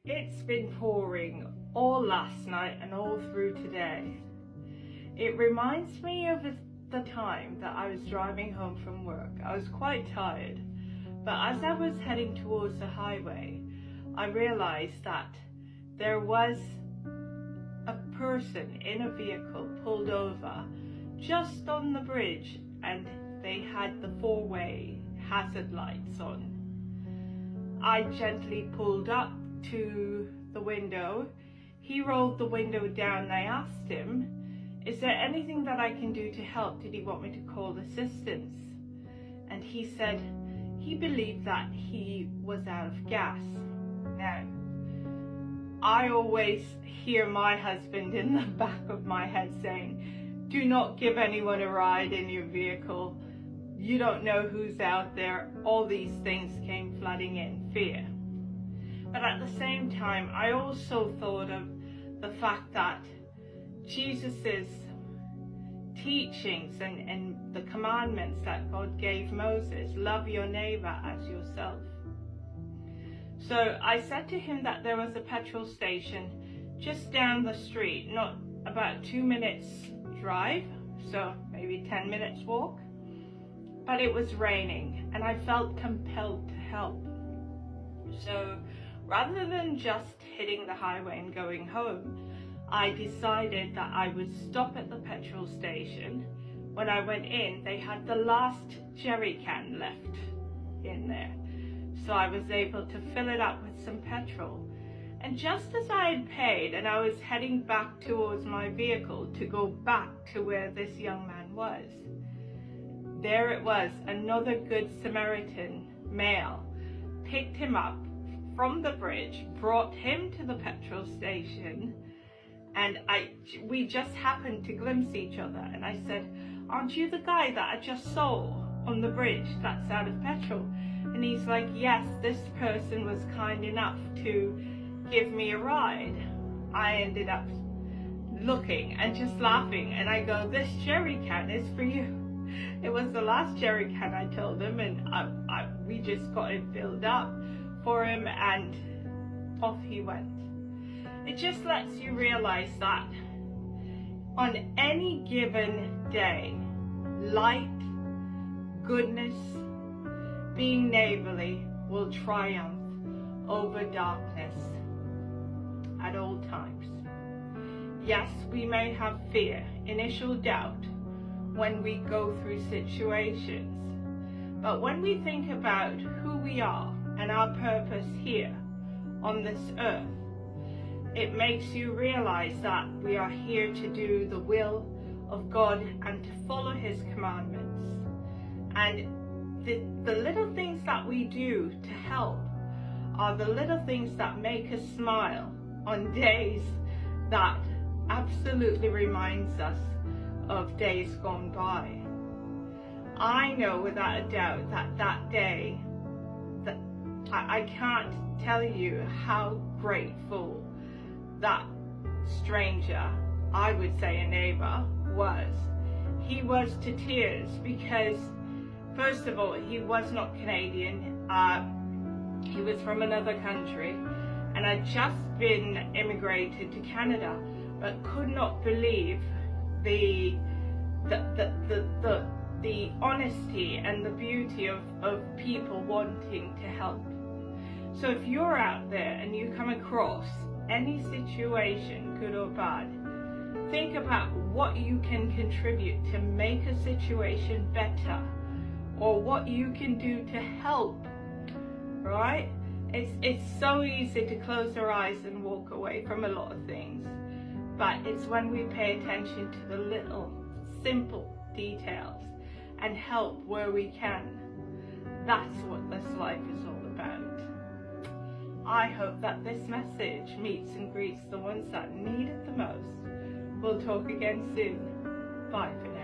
It's been pouring all last night and all through today. It reminds me of the time that I was driving home from work. I was quite tired, but as I was heading towards the highway, I realized that there was a person in a vehicle pulled over just on the bridge, and they had the four-way hazard lights on. I gently pulled up to the window. He rolled the window down and I asked him, "Is there anything that I can do to help? Did he want me to call assistance?" And he said he believed that he was out of gas. Now, I always hear my husband in the back of my head saying, "Do not give anyone a ride in your vehicle. You don't know who's out there." All these things came flooding in, fear. But at the same time, I also thought of the fact that Jesus's teachings and the commandments that God gave Moses, love your neighbor as yourself. So I said to him that there was a petrol station just down the street, not about 2 minutes drive, so maybe 10 minutes walk. But it was raining and I felt compelled to help. So rather than just hitting the highway and going home, I decided that I would stop at the petrol station. When I went in, they had the last jerry can left in there. So I was able to fill it up with some petrol. And just as I had paid and I was heading back towards my vehicle to go back to where this young man was, there it was, another Good Samaritan male picked him up from the bridge, brought him to the petrol station, and we just happened to glimpse each other. And I said, "Aren't you the guy that I just saw on the bridge that's out of petrol?" And he's like, "Yes, this person was kind enough to give me a ride." I ended up looking and just laughing, and I go, "This jerry can is for you." It was the last jerry can, I told him, and we just got it filled up for him and off he went. It just lets you realize that on any given day, light, goodness, being neighborly will triumph over darkness at all times. Yes, we may have fear, initial doubt when we go through situations, but when we think about who we are and our purpose here on this earth, it makes you realize that we are here to do the will of God and to follow His commandments. And the little things that we do to help are the little things that make us smile on days that absolutely reminds us of days gone by. I know without a doubt that day, that I can't tell you how grateful that stranger, I would say a neighbor, was. He was to tears because, first of all, he was not Canadian. He was from another country and had just been immigrated to Canada, but could not believe the honesty and the beauty of people wanting to help. So if you're out there and you come across any situation, good or bad, think about what you can contribute to make a situation better, or what you can do to help, right? It's so easy to close our eyes and walk away from a lot of things, but it's when we pay attention to the little simple details and help where we can. That's what this life is all about. I hope that this message meets and greets the ones that need it the most. We'll talk again soon. Bye for now.